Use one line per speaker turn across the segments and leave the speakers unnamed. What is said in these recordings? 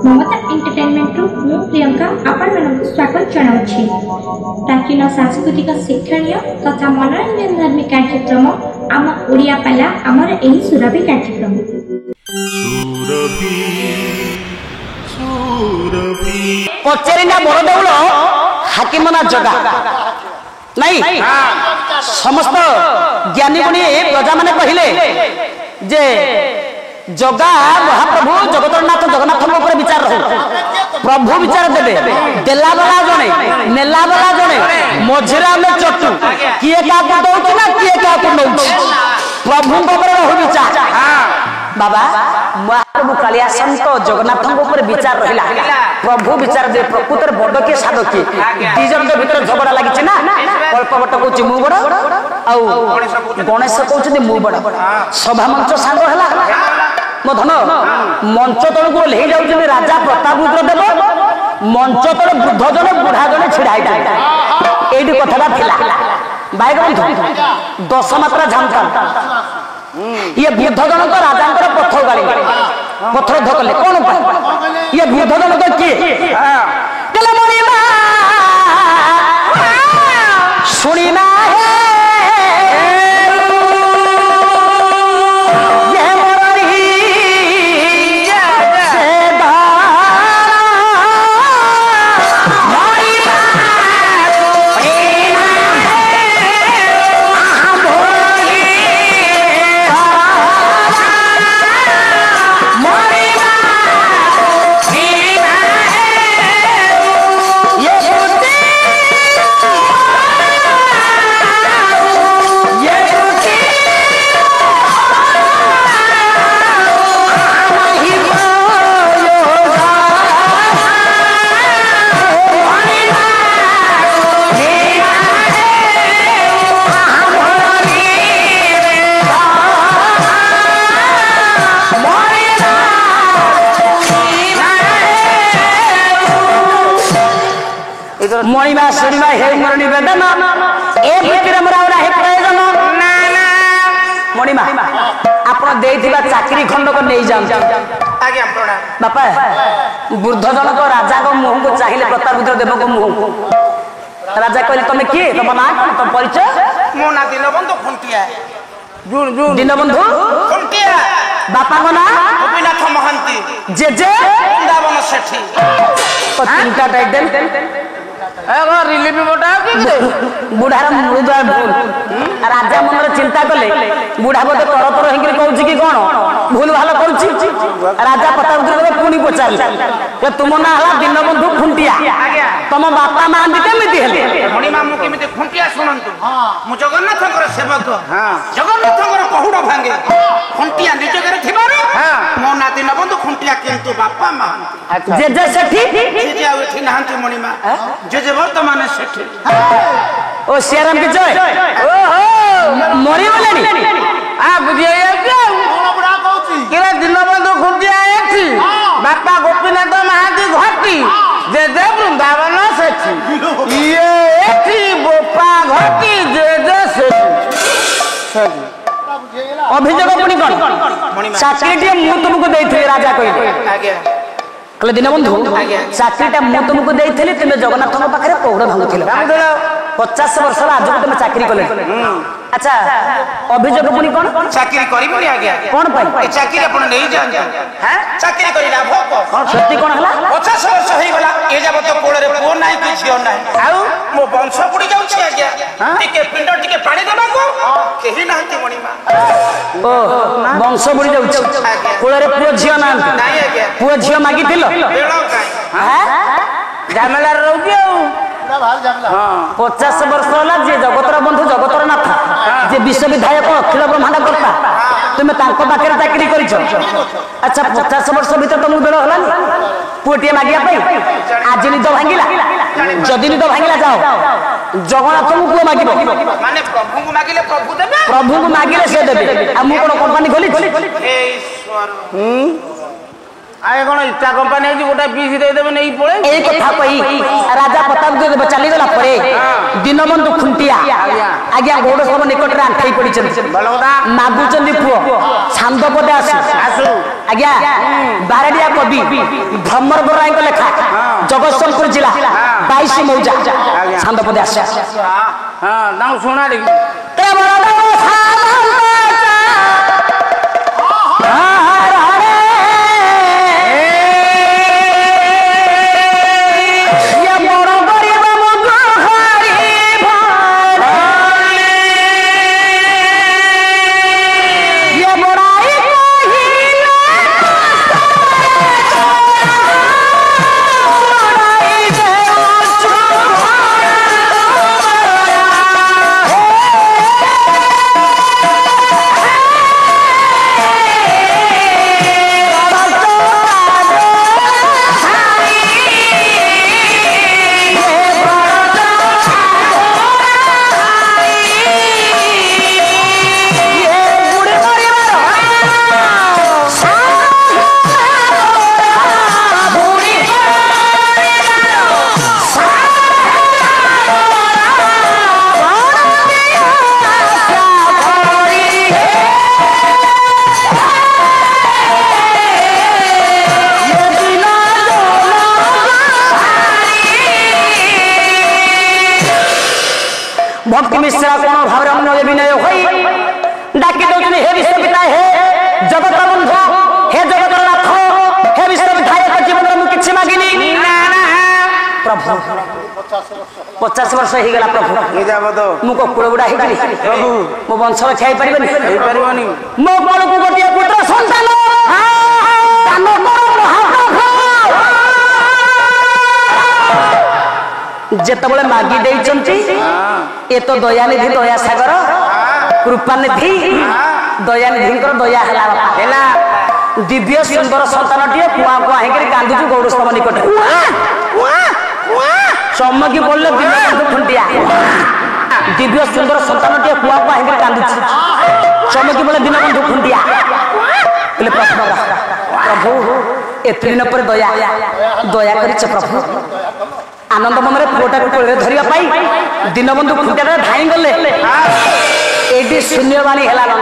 ममता entertainment मु प्रियंका आपण मानक स्वागत जनाउछि। प्राचीन सांस्कृतिक शिक्षणीय तथा मनोरंजन धर्मी कार्यक्रम आम ओडिया पाला आमर एही सुरभि कार्यक्रम
पचेरीना बड़देउल हाकिमना जगा नहीं समस्त ज्ञानी गुणी प्रजा माने कहले जे जगा महाप्रभु जगतरनाथ जगन्नाथ ऊपर विचार रहो प्रभु विचार देवे देला वाला जणे नेला वाला जणे मझिरा में चटू किए का दउछ ना किए का नउछ प्रभु ऊपर रहो विचार बाबा महाप्रभु कालिया संत जगन्नाथ ऊपर विचार रहिला प्रभु विचार दे प्रकृतर बड़ के साध के दिजन के भीतर झगड़ा लागिछ ना कल्पवट कहूँ मु बड़ आ गणेश कहते मु बड़ सभा मंच सांग है मो धन मंच तल को ले जाऊँ राजा प्रताप रुद्रदेव मंच तल वृद्ध जन बुढ़ा जन छिड़ा ये कथा थिला बाइक बंधु दश मात्रा झामता ये वृद्ध जनक राजा पथर गाड़ी पथर धकले कौन ये वृद्ध जनक किए शुणिना मणिमा शुणिमा हे मोर निवेदन ए भीतर हमरा हे प्रयोजन ना ना मणिमा आपण देइथिबा चाकरी खंडक नै जाम आज्ञा प्रणाम बापा वृद्ध जनक राजा को मुह को चाहिए प्रताप रुद्र देव को मुह राजा कहले तुम किए तुम ना तुम परिचय मो ना दीनबंधु खुंटिया जुन जुन दीनबंधु खुंटिया बापा को ना गोपीनाथ महांती जेजे वृंदावन सेठी तो तीनटा टाइटल रिलीफ बोटा बुढ़ार मृदुआ भूल राजा मन चिंता कले बुढ़ा बोधे तर तर हो कि कौन भूल भाल कर राजा प्रताप पुणी पचारे तुम ना है दीनबंधु खुंटिया तुम बापा महांती केमी मणिमा मुझे खुंटिया शुणु मु जगन्नाथ सेवक जगन्नाथ पहुड़ भांगे खुंटिया निज मो ना दीनबंधु खुंटिया किंतु बापा महांती जेजे सेठी नहांती मणिमा जेजे वर्तमान सेठी ओ सियाराम की जय ओहो मरी गलेनी आ बुझिए कौन बुढ़ा कहूची केरे दीनबंधु खुंटिया एठी बापा गोपीनाथ महांती घटी जेजे वृंदावन सेठी ये एठी बोपा घटी जेजे सेठी अभियोग पुणी कौन चाकरी मु तुमको देइथि राजा कहि आज्ञा कहले दीनबंधु चाकरीटा मु तुमको देइथि तुम जगन्नाथ पाखे पौड़ भांगुथिल 50 वर्ष आज तुम चाकरी कले अच्छा अभियोग पुणी कौन चाकरी करिबनी आज्ञा कौन पाई चाकरी अपन नहीं जानते हैं चाकरी करी लाभ कौन सत्य कौन हला 50 वर्ष होई गला ए जाबत कोळे रे पो नाही कि झियो नाही आउ मो वंश पुडी जाउछि आज्ञा टिके पिंड टिके पानी देबा को केही नाहंती मणिमा ओ वंश पुडी जाउछि कोळे रे पो झियो नाहंती नाही आज्ञा पो झियो मागिथिलो बेळो काई हैं जामेला रहउछि आउ 50 वर्ष होला जे जगतर बंधु जगतर नाथ जे विश्वविधायक अखिल ब्रह्मांड करता तुम्हें तांको पाखे चाकरी करिछ अच्छा 50 वर्ष भीतर तुमको बेड़ होला पुटीए मागिया आज निद भांगिला जदि निद भांगिला जाओ जगन्नाथ को पुओ मागिबो माने प्रभु को मागिले प्रभु देबे प्रभु को मागिले से देबे आ मु कोन कंपनी खोली हे ईश्वर
आए कौन इटा कंपनी है गोटा पीस दे देबे नहीं पळे
ए कथा कही राजा प्रताप देव चली गला परे दीनबंधु खुंटिया आज्ञा गोड़ सब निकट रे आंठाई पड़ी चली
बलगदा
मागु चंदी पुओ छांदपदे आसु आज्ञा बारडिया कवि भ्रमर बराई को लेखा जगतसिंहपुर जिला 22 मौजा छांदपदे आसु
हां नाउ सुना रे
ते बड़ा भक्ति मिश्रा कोन भाव अन्य विनय होई डाकी दउछनी हे विश्व पिता हे जगत बंधु हे जगत नाथ हे विश्व विधायक जीवन मु किछि मागिनी प्रभु 50 वर्ष ही गला प्रभु
ए जाबो तो
मु को कुळ बुडा हेकरी प्रभु मो वंश रखाई
परिबनी
मो कोळ को गोटिया पुत्र संतान दान करो महाप्रभु जेतबले मागी देइचंती ए तो दयानिधि दया सागर कृपानिधि दयानिधिंकर दया हला हेला दिव्य सुंदर संतानटिए कुआ कुआ हेकरी कांदुचु गौरस्तम निकट चमकी बोलले दीनबंधु खुंटिया दिव्य सुंदर संतानटिए कुआ कुआ हेकरी कांदुचु चमकी बोलले दीनबंधु खुंटिया बोले प्रभु एते दिन पर दया दया करिछ प्रभु आनंद मन पुओटा कोले धरिया पाई दीनबंधु खुंटिया धाई गले एडी शून्यवाणी हेला ना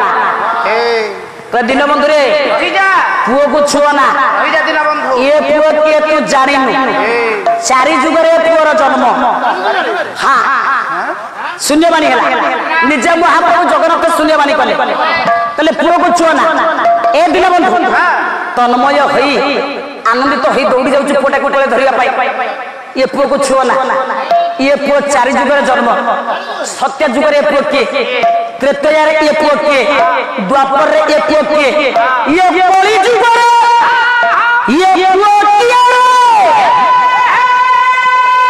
ए दीनबंधु रे पुओ को छुआ ना ये पुओ के तू जानिनु चारि जुग रे पुओर जन्म हां शून्यवाणी हेला निजे महाप्रभु जगन्नाथ शून्यवाणी कले कले पुओ को छुआ ना ए दीनबंधु तन्मय होई आनंदित होई दौड़ी जाउछु पुओटा कोले धरिया पाई ये पुओ को छुओ ना ये पुओ चारि जुग रे जन्म सत्य जुग रे पुओ के त्रेतया रे ये पुओ के द्वापर रे ये पुओ के ये कली जुग रे ये पुओ के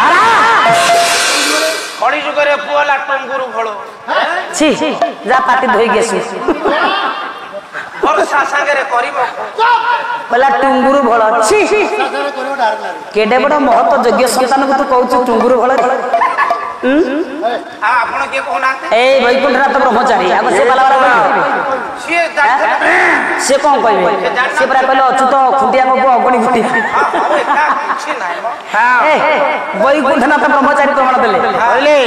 अरा
कली जुग रे पुओ ला टंगुरु भलो
छी जा पाटी धोई गेसु
और सासागे रे करिबो
बोला टुंगुरु भलो छी केडे बड़ महत योग्य संतान को तू कहू टुंगुरु भलो
आ आपण के कोनाते
ए वैकुंठनाथ ब्रह्मचारी आग से बाला बाला
से जान
से कौन कहबे से परा कहलो अच्युत खुंटिया को अगणी फुटी
କିଛି ନାହିଁ हां
ए वैकुंठनाथ ब्रह्मचारी प्रमाण देले कहले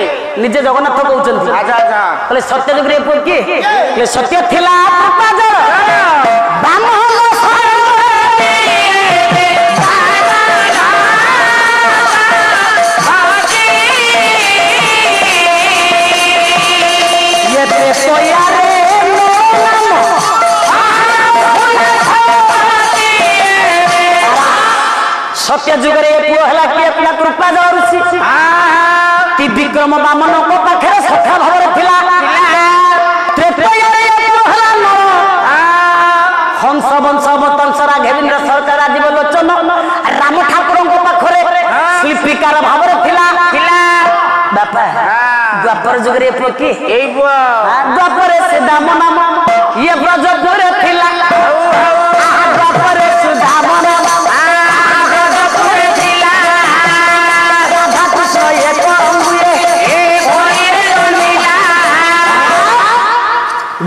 निजे जगन्नाथ कहउचंती
आजा आजा
कहले सत्य जुग रे पुओ के कहले सत्य थिला पाजर बामहल सत्य जुग रे पुओ हला कि अपना कृपा जरूसी ती विक्रम बामन को पाखरे सखा भावर थिला त्रेतया रे पुओ हला नर हंस वंश वंशरा घेविंद्र सरकार आजीव लोचन राम ठाकुर को पाखरे शिल्पीकार भावर थिला बापा द्वापर जुग रे पुओ की
एई पुओ
द्वापर से दाम नाम ये ब्रजपुर थिला द्वापर से दाम नाम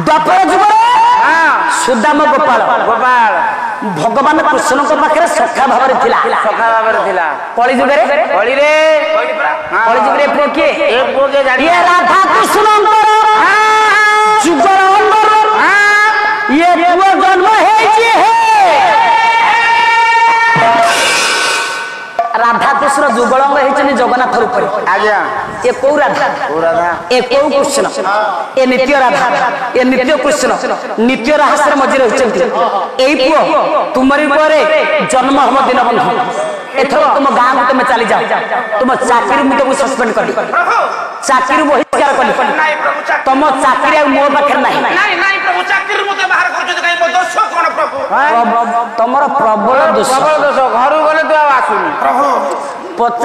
द्वापर जुग सुदाम गोपाल
गोपाल
भगवान कृष्ण पाखे सखा भाव
सखा भाବରେ ଥିଲା
कली जुगे
କଳିରେ
कली जुगे पुओ किए
ଏ ପୁଅ କିଏ ଜାଣି
ये राधा कृष्ण जुगल ये पुओ जन्म राधा कृष्ण जुगलंग होती जगन्नाथ रूप
ଆଜ୍ଞା
ये कौ राधा ये कौ कृष्ण ये नित्य राधा ये नित्य कृष्ण नित्य रहस्य मझे रही यही पुओ तुमरी पुओरे जन्म हम दिन बंधु एथर तुम गाँव को तुम चली जाओ तुम चाकरी मुझे तुमको सस्पेंड कर चाकरी बहिष्कार कली तुम चाकरी मो पाखे ना तुमर प्रबल दोष
घर गले तू आसुनी
50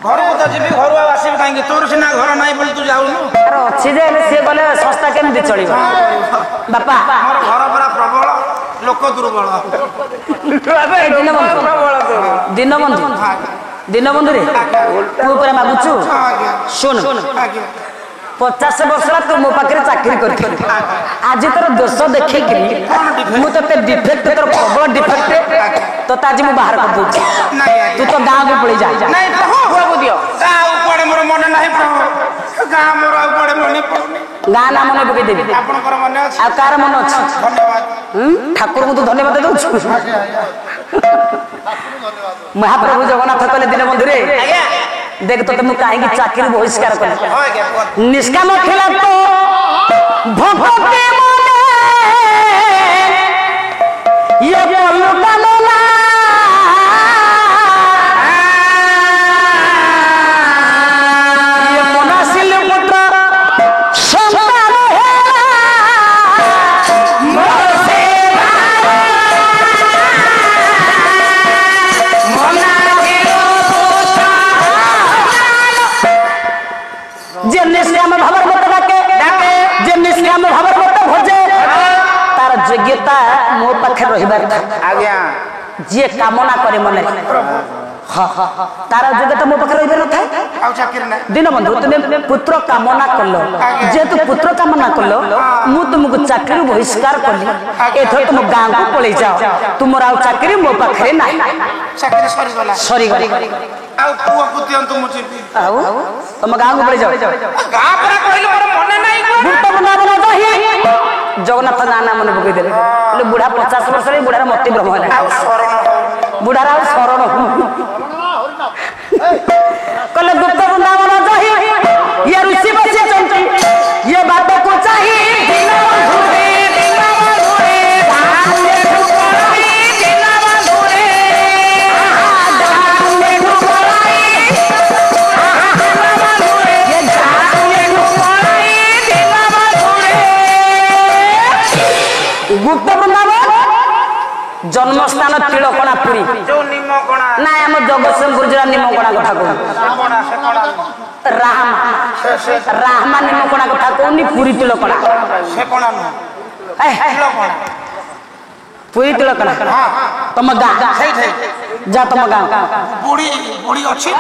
घर को तो जीवी घर आसबि कहीं तोर सीना घर नाई बोली तू जाऊनु
अच्छी जे सी गले संस्था केमती चलो बापा
घर परा प्रबल लोक दुर्बल
दीनबंधु दीनबंधु रे तू पर मागुचु सुन 50 वर्ष तू मो पाखे चाकरी कर आज तोर दोष देखे मुझे डिफेक्ट तोर प्रबल डिफेक्ट तो आज मुझे बाहर कर दूची तू तो गाँव को पड़ी जा
मन ना गाँ मोर मन
गाँ ना मन पकई देवी कार मन अच्छे ठाकुर को तू धन्यवाद दौ महाप्रभु जगन्नाथ कहले दीनबंधु रे देख तो तुम कहीं चाकरी बहिष्कार कर निष्काम खेला तो भक्ति ये योग्यता मो पाखे रहिबार
आज्ञा
जे कामना करे मन तार योग्यता मो पाखे रहिबार था दीनबंधु तुम पुत्र कामना कल जेतु पुत्र कामना कल मु तुमको चाकरी बहिष्कार कली एथर तुम गाँ को पलि जाओ तुमर आ चाकरी मो पाखे ना सरी गला तुम गाँ को पलि जाओ जगन्नाथ नाना मन पकई दे बुढ़ा 50 वर्ष बुढ़ार मति भ्रम है बुढ़ार आ शरण कले गुप्त वृंदावन जाहि ये ऋषि बसे चंचल ये बात को चाहिए गुप्त वृंदावन जन्मस्थान तिलकणा पुरी ना आम जगतसिंहपुर जिला निमकणा कथा कहूँ राहमा निमकणा कथा कहूनी पुरी तिलकणा पुरी तिलकणा तुम गाँ जा तुम गाँ
बुढ़ी अच्छी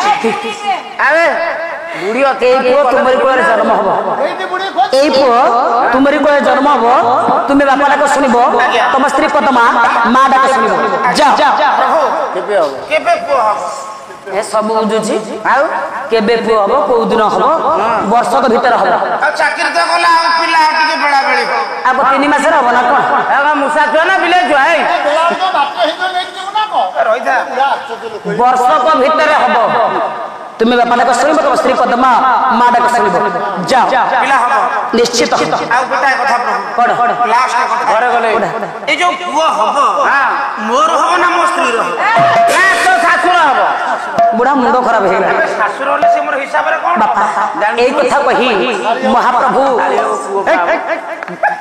बुढ़ी तुम्हारी कोल जन्म हम यही पुओ तुम्हारी कोल जन्म हम तुम्हें बापा डाक शुणब तुम स्त्री पदमा माँ डाक शुणब सब बुझुची केबे पुओ हम कौ दिन हम वर्षक भीतर हम अब 3 मास हम ना कौन
मूषा छुआ ना बिले छुआ
वर्षक भीतर हम तुम्हें बापा डाक शुणब तुम स्त्री पदमा माँ डाक शुणब जाओ निश्चित बुढ़ा मुंड खराब है यही कथा कही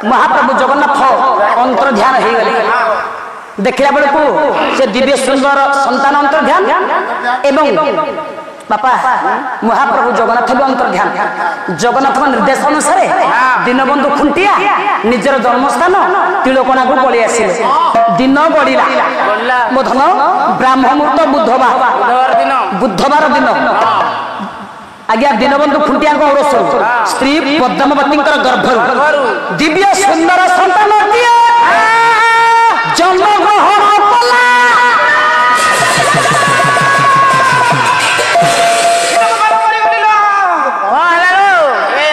महाप्रभु जगन्नाथ अंतर ध्यान हो गले देखला बेलू से दिव्य सुंदर संतान अंतर ध्यान एवं बापा महाप्रभु जगन्नाथ भी अंतर ध्यान जगन्नाथ निर्देश अनुसार दीनबंधु खुंटिया निजर जन्मस्थान तिलकोना को पलि आसिले दिन बढ़िला मो धन ब्राह्म मुहूर्त बुधवार दिन आज्ञा दीनबंधु खुंटिया औरसर स्त्री पद्मवती गर्भ दिव्य सुंदर संतान জন্মগ্রহণ কলা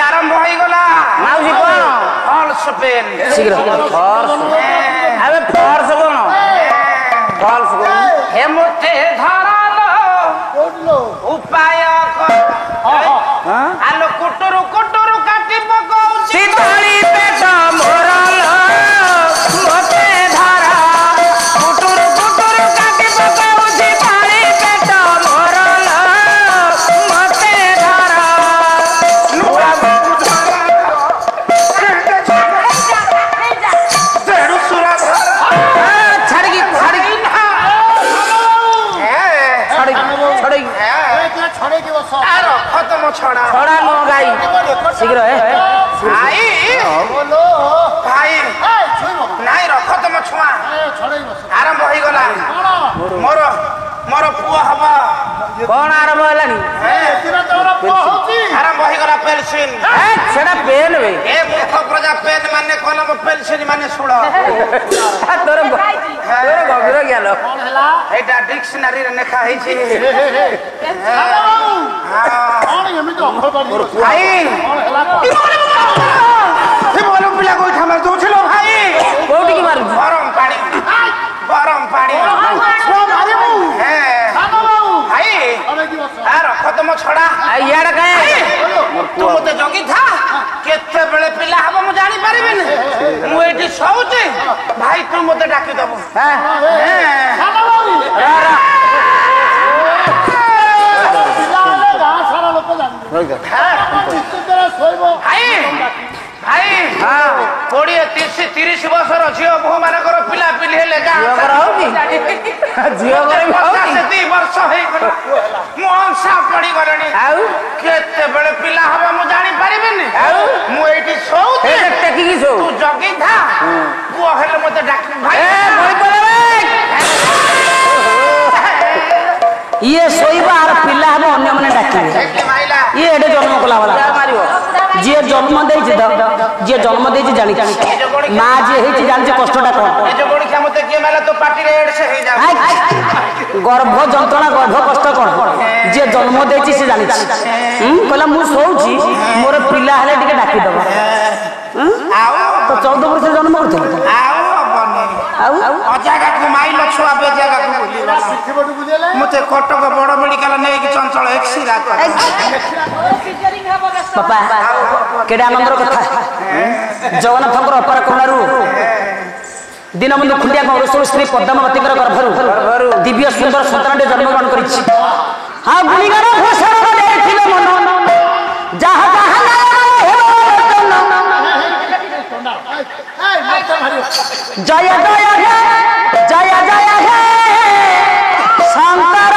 আরম্ভ হয়ে গলা
মাউসি কোন
ফলস পেন
শীঘ্র ফর্স আবে ফর্স কোন ফলস কোন
হেমতে ধরালো উপায় আলো কুটুরু কুটুরু কাটি পকাউছি
শীতলি পেট মোরল মতে ধরা কুটুর কুটুর কাটি পকাউছি পানি পেট মোরল মতে ধরা
নুরা দেড়ু সুরা
ছাড়ি ছাড়ি ছাড়ি
আর খতম ছড়া
ছড়া নো গাই শীঘ্র
ভাই ভাই নাই রখ তম ছুয়া আরম্ভ হয়ে গলা মোর মোর পুয়া হব
কোন আরম্ভ হেলানি
আরম্ভ হয়ে গলা পেলসিন
সেটা পেন বে
এ মূর্খ প্রজা পেন মানে কলম পেলসিন মানে শুড়
তোর গভীর গেল
এইটা ডিকশনারিরে লেখা হয়েছে ভাই বলো পিলা কই থামার দউছিল ভাই
কোউটি কি মারু
গরম পানি গরম পানি হ্যাঁ ভাই আর খতম ছড়া
ইয়াড়া কায়
তু মতে জগি থা কেতেবেলে পিলা হব মু জানি পারিবিনি মু এটি শোউছি ভাই তু মতে ডাকি দেব
হ্যাঁ
ভাই ভাই
হ্যাঁ
20-30 বছর ঝিও বহু মানকর পিলা পিলি হেলে গা
ঝিଅ ଘର ହଉନି ଝିଅ ଘର ବି ହଉନି
2 ବର୍ଷ ହେଇଗଲା ମୁଁ ଅଂଶା ପଡି ଗଲେଣି
ଆଉ
କେତେବେଳେ ପିଲା ହବ ମୁଁ ଜାଣି ପାରିବିନି
ଆଉ
ମୁଁ ଏଇଠି ଶୋଉଚି
ଏ ଟେକିକି ଶୋ
ତୁ ଜଗି ଥା ପୁଅ ହେଲେ ମତେ ଡାକି ଭାଇ
ଏ ବହି ପଡେ ଇଏ ଶୋଇବା ଆର ପିଲା ହବ ଅନ୍ୟମାନେ ଡାକିବେ
ଏଠି ମାଇଲା
ଇଏ ଏଟେ ଜନ୍ମ କଲା ବାଲା ମାରିବ ଯିଏ ଜନ୍ମ ଦେଇଛି ଯିଏ ଜନ୍ମ ଦେଇଛି ଜାଣିଛି ମା ଯିଏ ହେଇଛି ଜାଣିଛି କଷ୍ଟଟା କଣ
ଏ ଯୋଉ ଗୋଡିଖା ମତେ କିଏ ମାଇଲା ତୋ ପାଟିରେ ଏଡସେ ହେଇଯା
ଗର୍ଭ ଯନ୍ତ୍ରଣା ଗର୍ଭ କଷ୍ଟ କଣ ଯିଏ ଜନ୍ମ ଦେଇଛି ସେ ଜାଣିଛି କହିଲା ମୁଁ ଶୋଉଛି ମୋର ପିଲା ହେଲେ ଟିକେ ଡାକିଦବ
ଆଉ
ତ 14 ବର୍ଷରେ ଜନ୍ମ କରିଥିଲି
ଆଉ ହବନି
ଆଉ
ଅଜାଗାକୁ ମାଇଲ ଛୁଆ ବେଜାଗାକୁ ବୁଲିଗଲା ମତେ କଟକ ବଡ ମେଡିକାଲ ନେଇକି ଚଞ୍ଚଳ ଏକ୍ସିରା
ବାପା କେଡେ ଆନନ୍ଦର କଥା ଜଗନ୍ନାଥଙ୍କର ଅପାର କରୁଣାରୁ ଦୀନବନ୍ଧୁ ଖୁଣ୍ଟିଆ ଗୌରସୋଳ ସ୍ତ୍ରୀ ପଦ୍ମାବତୀଙ୍କର ଗର୍ଭରୁ ଦିବ୍ୟ ସୁନ୍ଦର ସନ୍ତାନଟେ ଜନ୍ମଗ୍ରହଣ କରିଛି ଆଉ ଗୁଣିଗାନ ଘୋଷଣା ଦେଇଥିଲେ ମନ ଯାହା ଯାହା ଜୟ ଜୟ ହେ ଜୟ ଜୟ ହେ ଶଙ୍କର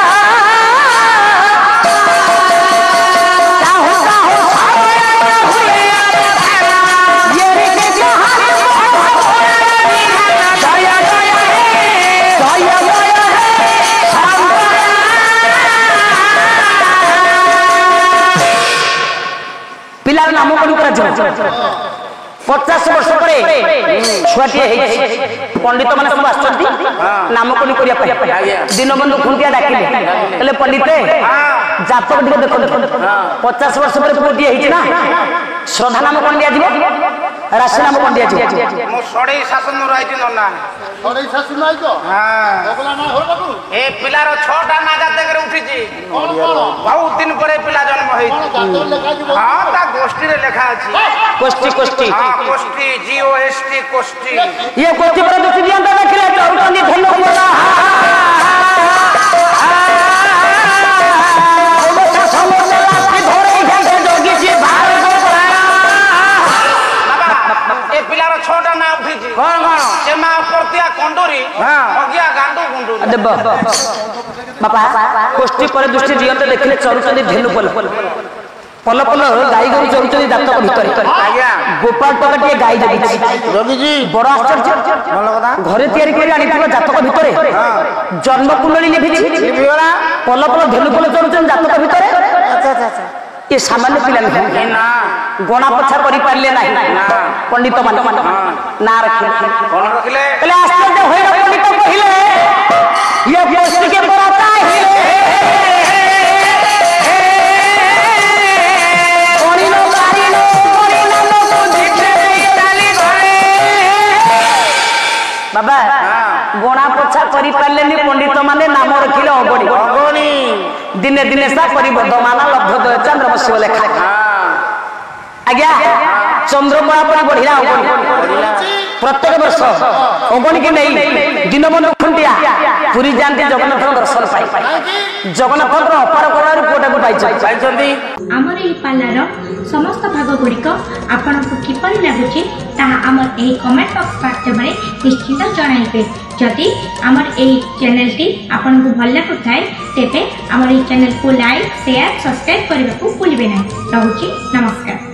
ପିଲାର ନାମ କଣ କରାଯିବ 50 ବର୍ଷ ପରେ ଛୁଆଟିଏ ହେଇଛି ପଣ୍ଡିତ ମାନେ ସବୁ ଆସିଛନ୍ତି ନାମକରଣ କରିବା ପାଇଁ ଦୀନବନ୍ଧୁ ଖୁଣ୍ଟିଆ ଡାକିଲେ ହେଲେ ପଣ୍ଡିତେ ଜାତକ ଟିକେ ଦେଖନ୍ତୁ 50 ବର୍ଷ ପରେ ପୁଅଟିଏ ହେଇଛି ନା ଶ୍ରଦ୍ଧା ନାମ କଣ ଦିଆଯିବ ରାଶି ନାମ କଣ ଦିଆଯିବ
ମୁଁ ସଡେଇ ଶାସନ ରହିଛି ନନା ଏ ପିଲାର 6ଟା ନାଗା ଜାଗାରେ ଉଠିଛି ବହୁତ ଦିନ ପରେ ପିଲା ଜନ୍ମ ହେଇଛି ହଁ ତା ଗୋଷ୍ଠୀରେ ଲେଖା ଅଛି
କୋଷ୍ଠୀ କୋଷ୍ଠୀ
ଗୋଷ୍ଠୀ GOST ଗୋଷ୍ଠୀ
ଇଏ କୋଷ୍ଠୀ ପରେ ଦୃଷ୍ଟି ଦିଅନ୍ତା ଦେଖିଲେ ଚଉଛନ୍ତି ଧନ ବୋଲା
ଏ ପିଲାର 6ଟା ନାଁ ଉଠିଛି
କଣ କଣ
ସେ ମା ଉପରତିଆ କଣ୍ଡୁରୀ ଅଗିଆ ଗାଣ୍ଡୁ ଗୁଣ୍ଡୁରୀ
ଦେବ ବାପା କୋଷ୍ଠୀ ପରେ ଦୃଷ୍ଟି ଦିଅନ୍ତେ ଦେଖିଲେ ଚରୁଛନ୍ତି ଧେନୁ ପଲ ପଲ ପଲ ଗାଈ ଗୋରୁ ଚରୁଛନ୍ତି ଦାନ୍ତକ ଭିତରେ ଗୋପାଳ ଟଙ୍କାଟିଏ ଗାଈ ଜଗିଛି ବଡ ଆଶ୍ଚର୍ଯ୍ୟ ଘରେ ତିଆରି କରି ଆଣିଥିବା ଜାତକ ଭିତରେ ଜନ୍ମ କୁଣ୍ଡଳୀ ଲିଭିଛି ପଲ ପଲ ଧେନୁ ପଲ ଚରୁଛନ୍ତି ଜାତକ ଭିତରେ ये सामान्य पिला नहीं
ना
गणा पोछा करि पारले नाही पंडित मान ना रखिले
कौन रखिले
कहले आश्चर्य होय पंडित कहिले ये गोष्ठी के बराता हिले कोणिनो मारिनो कोणिनो बुझिते चाली घरे बाबा गणा पोछा करि पारले नि पंडित माने नाम रखिले अगणी दिने दिने सा परिवर्धमान लब्ध चंद्रवंशी लेखा आज्ञा चंद्रमा पर बढ़िया प्रत्येक वर्ष अगणी के नहीं दीनबंधु खुंटिया पुरी जानते जगन्नाथ दर्शन पाई जगन्नाथ अपार करुणार पुओटा को पाई
आमर एही पालार समस्त भाग गुड़िक आपको किपरि लागुची ताहा आमर एही कमेंट बॉक्स माध्यम निश्चित जणाइबे जदि आमर एही चैनल टी आपनको भल लागुथाय तेबे आमर एही चैनल को लाइक शेयर सब्सक्राइब करने को भूलिबे नहीं। रहुची नमस्कार।